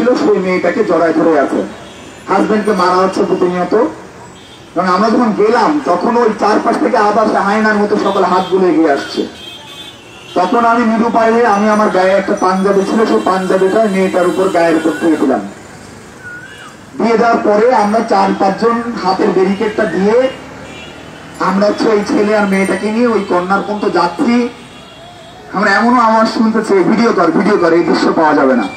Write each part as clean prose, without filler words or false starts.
ছিল সেই মেয়েটাকে জড়ায় ধরে আছে। হাজবেন্ডকে মারা হচ্ছে প্রতিনিয়ত। কারণ আমরা যখন গেলাম তখন ওই চারপাশ থেকে আবার সে হায়নার মতো সকল হাতগুলো এগিয়ে আসছে। তখন আমি নিরুপায়ে আমি আমার গায়ে একটা পাঞ্জাবি ছিল, সেই পাঞ্জাবিটা মেয়েটার উপর গায়ের উপর দিয়ে দিলাম। দিয়ে দেওয়ার পরে আমরা 4-5 জন হাতের ব্যারিকেডটা দিয়ে আমরা হচ্ছে ওই ছেলে আর মেয়েটাকে নিয়ে ওই কন্যার পর্যন্ত যাচ্ছি। আমরা এমনও আওয়াজ শুনতেছি ভিডিও কর, এই দৃশ্য পাওয়া যাবে না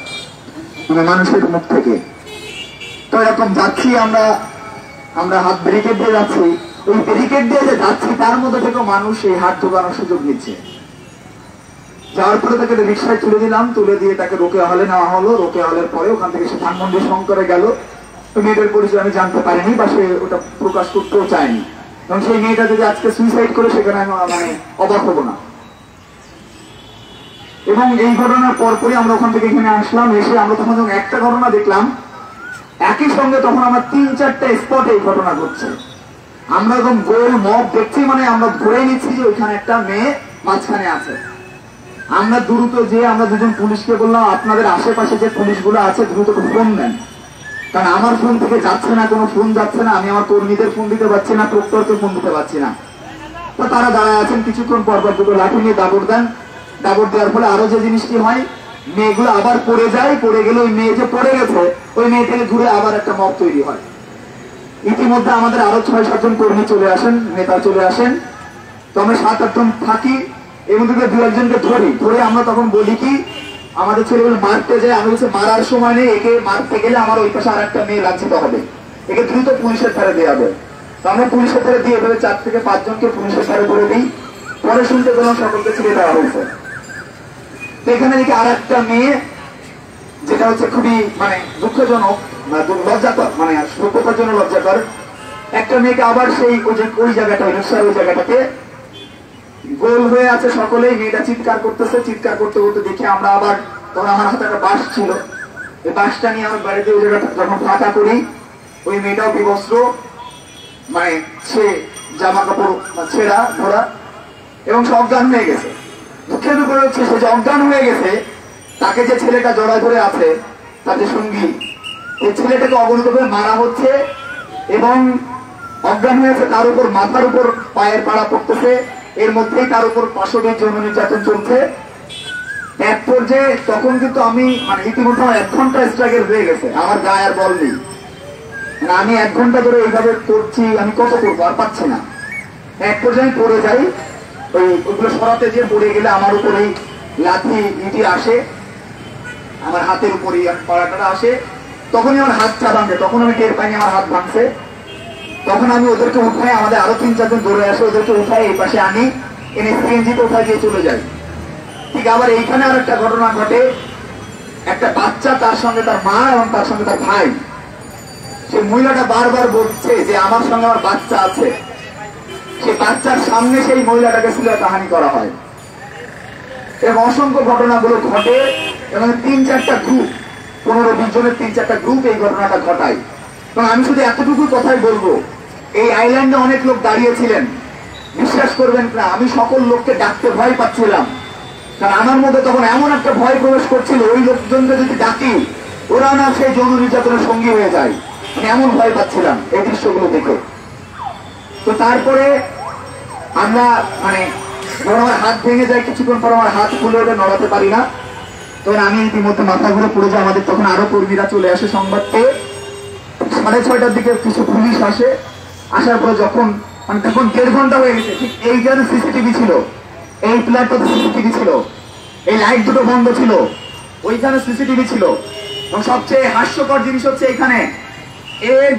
মানে মানুষের মুখ থেকে। তো এরকম যাচ্ছি আমরা হাত ব্যারিকেড দিয়ে যাচ্ছি। ওই ব্যারিকেড দিয়ে যে যাচ্ছি তার মধ্যে থেকেও মানুষ এই হাত ঢোকানোর সুযোগ নিচ্ছে। যাওয়ার পরে তাকে রিক্সায় তুলে দিলাম, তুলে দিয়ে তাকে রোকেয়া হলে নেওয়া হলো। রোকেয়া হলের পরে ওখান থেকে সে ধানমন্ডি শঙ্করে গেল। মেয়েটার পরিচয় আমি জানতে পারিনি বা সে ওটা প্রকাশ করতেও চায়নি। কারণ সেই মেয়েটা যদি আজকে সুইসাইড করে সেখানে আমি মানে অবাক হবো না। এবং এই ঘটনার পরপরই আমরা ওখান থেকে এখানে আসলাম। এসে আমরা তখন যখন একটা ঘটনা দেখলাম, একই সঙ্গে তখন আমরা 3-4টা স্পটে এই ঘটনা ঘটছে। আমরা একদম গোল মব দেখছি, মানে আমরা ধরে নিচ্ছি যে ওইখানে একটা মেয়ে মাঝখানে আছে। আমরা দ্রুত যে আমরা দুজন পুলিশকে বললাম আপনাদের আশেপাশে যে পুলিশগুলো আছে দ্রুত ফোন নেন, কারণ আমার ফোন থেকে যাচ্ছে না, কোনো ফোন যাচ্ছে না। আমি আমার কর্মীদের ফোন দিতে পারছি না, প্রক্টরকে ফোন দিতে পারছি না। তো তারা দাঁড়ায় আছেন। কিছুক্ষণ পর দুটো লাঠি নিয়ে দাবড় দেন। দাবড় দেওয়ার ফলে আরো যে জিনিসটি হয়, মেয়েগুলো আবার পড়ে যায়। পড়ে গেলে ওই মেয়ে যে পড়ে গেছে ওই মেয়ে থেকে ঘুরে আবার একটা মব তৈরি হয়। ইতিমধ্যে আমাদের আরো 6-7 জন কর্মী চলে আসেন, নেতা চলে আসেন। তো আমরা 7-8 জন থাকি। এবং 2-1 জনকে ধরে আমরা তখন বলি কি আমাদের ছেলেগুলো মারতে যায়। আমি বলছি মারার সময় নেই, একে মারতে গেলে আমার ওই পাশে আর একটা মেয়ে লাঞ্ছিত হবে, একে দ্রুত পুলিশের ধারে দেওয়া হবে। তো আমরা পুলিশের ধারে দিয়ে এভাবে 4 থেকে 5 জনকে পুলিশের ধারে করে দিই। পরে শুনতে পেলাম সকলকে ছেড়ে দেওয়া হয়েছে। তো এখানে দেখি আর একটা মেয়ে, যেটা হচ্ছে খুবই মানে দুঃখজনক, লজ্জাকর, মানে সভ্যতার জন্য লজ্জাকর। একটা মেয়েকে আবার সেই ওই জায়গাটা ওই জায়গাটাতে গোল হয়ে আছে সকলেই। মেয়েটা চিৎকার করতেছে, চিৎকার করতে করতে দেখি আমরা আবার, তখন আমার হাতে একটা বাঁশ ছিল, এই বাঁশটা নিয়ে আমার বাড়িতে ওই জায়গাটা যখন ফাঁকা করি, ওই মেয়েটাও বিবস্ত্র, মানে সে জামা কাপড় ছেঁড়া ধরা এবং সে অজ্ঞান হয়ে গেছে। দুঃখের ব্যাপার হচ্ছে সে যে অজ্ঞান হয়ে গেছে, তাকে যে ছেলেটা জড়ায় ধরে আছে তার যে সঙ্গী, এই ছেলেটাকে অবনীতভাবে মারা হচ্ছে এবং অজ্ঞান হয়েছে, তার উপর মাথার উপর পায়ের পাড়া পড়তেছে। এর মধ্যেই তার উপর পাশবিক যৌন নির্যাতন চলছে। এক পর্যায়ে তখন কিন্তু আমি মানে ইতিমধ্যে 1 ঘন্টা স্ট্রাগল হয়ে গেছে, আমার গায়ে আর বল নেই। আমি 1 ঘন্টা ধরে এইভাবে করছি, আমি কত করবো আর পাচ্ছি না। এক পর্যায়ে পড়ে যাই, ওইগুলো সরাতে যে পড়ে গেলে আমার উপরেই লাঠি ইটি আসে, আমার হাতের উপরেই পাড়াটা আসে। তখনই আমার হাতটা ভাঙছে, তখন আমি টের পাইনি আমার হাত ভাঙছে। তখন আমি ওদেরকে উঠাই, আমাদের আরো 3-4 জন দৌড়ে আসে, ওদেরকে উঠাই এই পাশে আনি, এনে সিএনজিতে উঠাই দিয়ে চলে যাই। ঠিক আবার এইখানে আর একটা ঘটনা ঘটে। একটা বাচ্চা, তার সঙ্গে তার মা এবং তার সঙ্গে তার ভাই, সেই মহিলাটা বারবার বলছে যে আমার সঙ্গে আমার বাচ্চা আছে। সেই বাচ্চার সামনে সেই মহিলাটাকে শ্লীলতাহানি করা হয় এবং অসংখ্য ঘটনাগুলো ঘটে। এবং 3-4টা গ্রুপ, 15-20 জনের 3-4টা গ্রুপ এই ঘটনাটা ঘটায়। এবং আমি শুধু এতটুকু কথাই বলবো, এই আইল্যান্ডে অনেক লোক দাঁড়িয়েছিলেন, বিশ্বাস করবেন না আমি সকল লোককে ডাকতে ভয় পাচ্ছিলাম। কারণ আমার মধ্যে তখন এমন একটা ভয় প্রবেশ করছিল, ওই লোকজনকে যদি ডাকি ওরা না সেই যৌন নির্যাতনের সঙ্গী হয়ে যায়, আমি এমন ভয় পাচ্ছিলাম এই দৃশ্যগুলো দেখে। তো তারপরে আমরা মানে আমার হাত ভেঙে যায়, কিছুক্ষণ পর আমার হাত খুলে ওটা নড়াতে পারি না। তখন আমি ইতিমধ্যে মাথা ঘুরে পড়ে যাই। আমাদের তখন আরো কর্মীরা চলে আসে সংবাদ পেয়ে। 6:30টার দিকে কিছু পুলিশ আসে। আসার পরে যখন মানে তখন 1.5 ঘন্টা হয়ে গেছে, ঠিক এই জায়গায় সিসিটিভি ছিল, এই প্ল্যাটটাতে সিসিটিভি ছিল, এই লাইট দুটো বন্ধ ছিল, ওইখানে সিসিটিভি ছিল। এবং সবচেয়ে হাস্যকর জিনিস হচ্ছে এখানে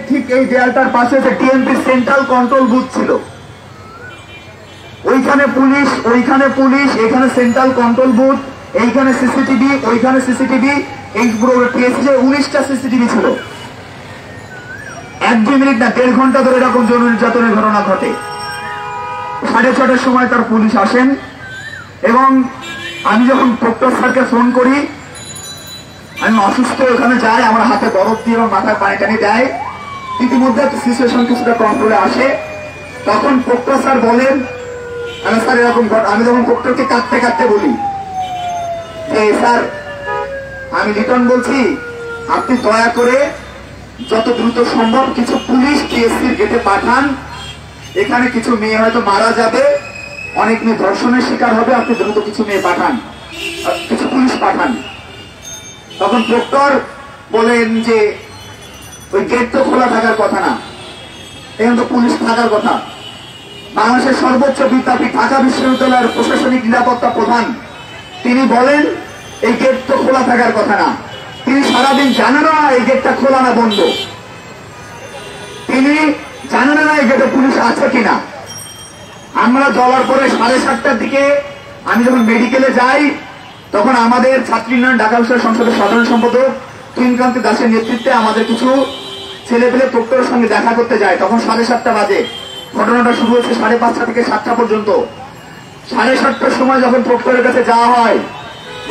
ঠিক এই দেয়ালটার পাশে টিএমপি সেন্ট্রাল কন্ট্রোল বুথ ছিল। ওইখানে পুলিশ, এখানে সেন্ট্রাল কন্ট্রোল বুথ, এইখানে সিসিটিভি, ওইখানে সিসিটিভি, এই পুরো টিএসসি 19টা সিসিটিভি ছিল। 1-2 মিনিট না, 1.5 ঘন্টা ধরে এরকম যৌন নির্যাতনের ঘটনা ঘটে। 6:30টার সময় তার পুলিশ আসেন এবং আমি যখন প্রক্টর স্যারকে ফোন করি, আমি অসুস্থ, ওখানে যাই, আমার হাতে বরফ দিয়ে এবং মাথায় পানি টানি দেয়। ইতিমধ্যে সিচুয়েশন কিছুটা কন্ট্রোলে আসে। তখন প্রক্টর স্যার বলেন, স্যার এরকম, আমি যখন প্রক্টরকে কাঁদতে কাঁদতে বলি যে স্যার আমি লিটন বলছি, আপনি দয়া করে যত দ্রুত সম্ভব কিছু পুলিশ টিএসসির গেটে পাঠান। এখানে কিছু মেয়ে হয়তো মারা যাবে, অনেক মেয়ে ধর্ষণের শিকার হবে, আপনি দ্রুত কিছু মেয়ে পাঠান, কিছু পুলিশ পাঠান। তখন প্রক্টর বলেন যে ওই গেট তো খোলা থাকার কথা না, এখানে তো পুলিশ থাকার কথা। বাংলাদেশের সর্বোচ্চ বিদ্যাপীঠ ঢাকা বিশ্ববিদ্যালয়ের প্রশাসনিক নিরাপত্তা প্রধান তিনি বলেন এই গেট তো খোলা থাকার কথা না। তিনি সারাদিন জানেন না এই গেটটা খোলা না বন্ধ, তিনি জানেন না এই গেটে পুলিশ আছে কিনা। আমরা যাওয়ার পরে 7:30টার দিকে আমি যখন মেডিকেলে যাই, তখন আমাদের ছাত্রী ইউনিয়ন ঢাকা বিশ্ববিদ্যালয় সংসদের সাধারণ সম্পাদক তুহিনকান্তি দাসের নেতৃত্বে আমাদের কিছু ছেলেপেলে প্রক্টরের সঙ্গে দেখা করতে যায়। তখন 7:30টা বাজে, ঘটনাটা শুরু হচ্ছে 5:30 থেকে 7টা পর্যন্ত। 7:30টার সময় যখন প্রক্টরের কাছে যাওয়া হয়,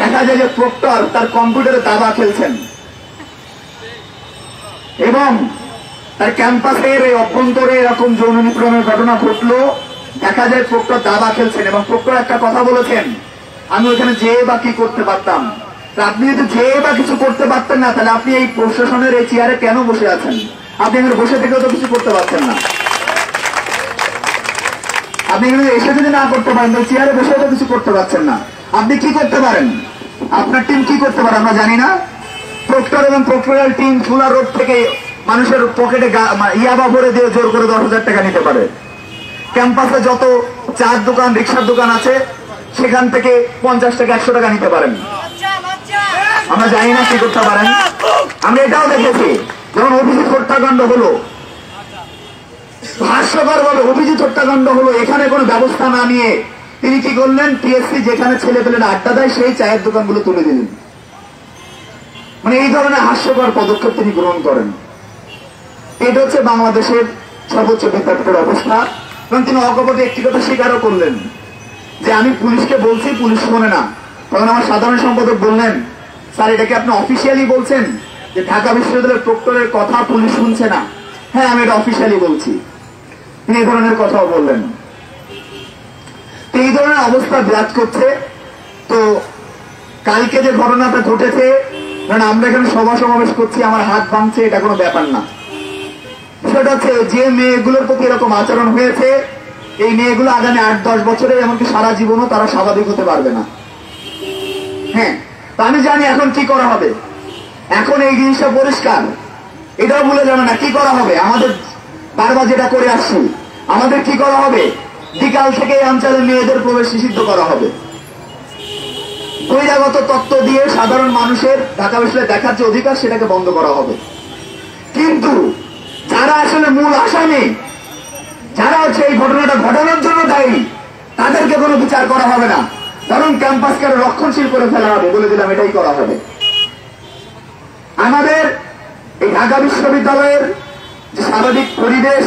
দেখা যায় যে প্রক্টর তার কম্পিউটারে দাবা খেলছেন এবং তার ক্যাম্পাসের এই অভ্যন্তরে এরকম যৌন নিপীড়নের ঘটনা ঘটলো। দেখা যায় প্রক্টর দাবা খেলছেন এবং প্রক্টর একটা কথা বলেছেন, আমি ওখানে যেয়ে বা কি করতে পারতাম। আপনি যদি যেয়ে বা কিছু করতে পারতেন না, তাহলে আপনি এই প্রশাসনের এই চেয়ারে কেন বসে আছেন? আপনি এখানে বসে থেকেও তো কিছু করতে পারছেন না। আপনি এখানে এসে যদি না করতে পারেন, তো চেয়ারে বসে তো কিছু করতে পারছেন না। আপনি কি করতে পারেন? আপনার টিম কি করতে পারে আমরা জানি না। প্রক্টর এবং প্রক্টোরিয়াল টিম চুলা রোড থেকে মানুষের পকেটে ইয়াবা ভরে দিয়ে জোর করে 10,000 টাকা নিতে পারে। ক্যাম্পাসে যত চার দোকান, রিক্সার দোকান আছে, সেখান থেকে 50 টাকা 100 টাকা নিতে পারেন। আমরা জানি না কি করতে পারেন। আমরা এটাও দেখেছি, যখন অভিজিৎ হত্যাকাণ্ড হলো, হাস্যকর ভাবে অভিজিৎ হত্যাকাণ্ড হলো, এখানে কোনো ব্যবস্থা না নিয়ে তিনি কি করলেন, টিএসসি যেখানে ছেলেপেলেরা আড্ডা দেয় সেই চায়ের দোকানগুলো তুলে দিলেন। মানে এই ধরনের হাস্যকর পদক্ষেপ তিনি গ্রহণ করেন। এটা হচ্ছে বাংলাদেশের সর্বোচ্চ বিদ্যাপীঠের অবস্থা। এবং তিনি অকপটে একটি কথা স্বীকারও করলেন যে আমি পুলিশকে বলছি, পুলিশ শোনে না। তখন আমার সাধারণ সম্পাদক বললেন, স্যার এটাকে আপনি অফিসিয়ালি বলছেন যে ঢাকা বিশ্ববিদ্যালয়ের প্রক্টরের কথা পুলিশ শুনছে না? হ্যাঁ, আমি এটা অফিসিয়ালি বলছি। তিনি এই ধরনের কথাও বললেন। এই ধরনের অবস্থা বিরাজ করছে। তো কালকে যে ঘটনাটা ঘটেছে, কারণ আমরা এখানে সভা সমাবেশ করছি, আমার হাত ভাঙছে, এটা কোনো ব্যাপার না। সেটা হচ্ছে যে মেয়েগুলোর প্রতি এরকম আচরণ হয়েছে, এই মেয়েগুলো আগামী 8-10 বছরে এমনকি সারা জীবনও তারা স্বাভাবিক হতে পারবে না। হ্যাঁ, তা আমি জানি এখন কি করা হবে। এখন এই জিনিসটা পরিষ্কার, এটাও ভুলে যাবে না কি করা হবে। আমাদের বারবার যেটা করে আসছি, আমাদের কি করা হবে, বিকাল থেকে এই অঞ্চলে মেয়েদের প্রবেশ নিষিদ্ধ করা হবে। বহিরাগত তত্ত্ব দিয়ে সাধারণ মানুষের ঢাকা বিশ্ববিদ্যালয়ে দেখার যে অধিকার, সেটাকে বন্ধ করা হবে। কিন্তু যারা আসলে মূল আসামি, যারা হচ্ছে এই ঘটনাটা ঘটানোর জন্য দায়ী, তাদেরকে কোনো বিচার করা হবে না, বরং ক্যাম্পাসকে রক্ষণশীল করে ফেলা হবে। বলে দিলাম, এটাই করা হবে। আমাদের এই ঢাকা বিশ্ববিদ্যালয়ের যে স্বাভাবিক পরিবেশ,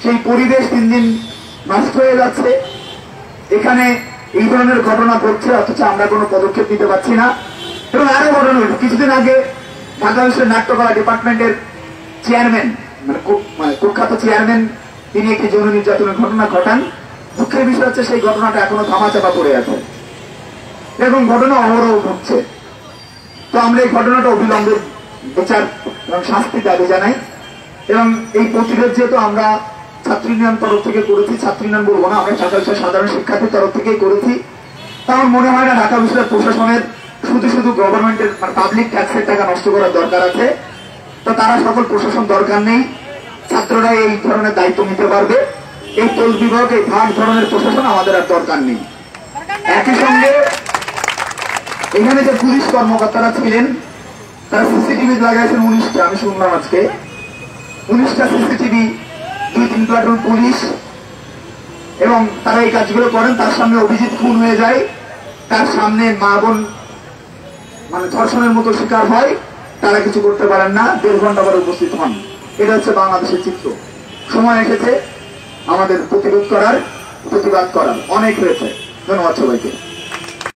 সেই পরিবেশ দিন দিন নষ্ট হয়ে যাচ্ছে। এখানে এই ধরনের ঘটনা ঘটছে, অথচ আমরা কোনো পদক্ষেপ নিতে পারছি না। এবং আরো ঘটনা হল, কিছুদিন আগে ঢাকা বিশ্ববিদ্যালয়ের নাট্যকলা ডিপার্টমেন্টের চেয়ারম্যান, মানে কুখ্যাত চেয়ারম্যান, তিনি একটি যৌন নির্যাতনের ঘটনা ঘটান। দুঃখের বিষয় হচ্ছে সেই ঘটনাটা এখনো ধামাচাপা পড়ে আছে এবং ঘটনা অহরহ ঘটছে। তো আমরা এই ঘটনাটা অবিলম্বে বিচার এবং শাস্তি দাবি জানাই। এবং এই প্রতিরোধ যেহেতু আমরা ছাত্র ইউনিয়ন তরফ থেকে করেছি, ছাত্র ইউনিয়ন বলবো না, আমরা ঢাকা বিশ্ববিদ্যালয়ের সাধারণ শিক্ষার্থীর তরফ থেকেই করেছি। আমার মনে হয় না ঢাকা বিশ্ববিদ্যালয় প্রশাসনের শুধু শুধু গভর্নমেন্টের পাবলিক ট্যাক্সের টাকা নষ্ট করার দরকার আছে। তো তারা সকল প্রশাসন দরকার নেই, ছাত্ররা এই ধরনের দায়িত্ব নিতে পারবে। এই তোল বিভাগ, এই ভাগ ধরনের প্রশাসন আমাদের আর দরকার নেই। একই সঙ্গে এখানে যে পুলিশ কর্মকর্তারা ছিলেন, তারা সিসিটিভি লাগাইছেন 19টা, আমি শুনলাম আজকে 19টা সিসিটিভি, 2-3 প্লাটুন পুলিশ, এবং তারা এই কাজগুলো করেন। তার সামনে অভিজিৎ খুন হয়ে যায়, তার সামনে মা বোন মানে ধর্ষণের মতো শিকার হয়, তারা কিছু করতে পারেন না, 1.5 ঘন্টা পরে উপস্থিত হন। এটা হচ্ছে বাংলাদেশের চিত্র। সময় এসেছে আমাদের প্রতিরোধ করার, প্রতিবাদ করার। অনেক হয়েছে। ধন্যবাদ সবাইকে।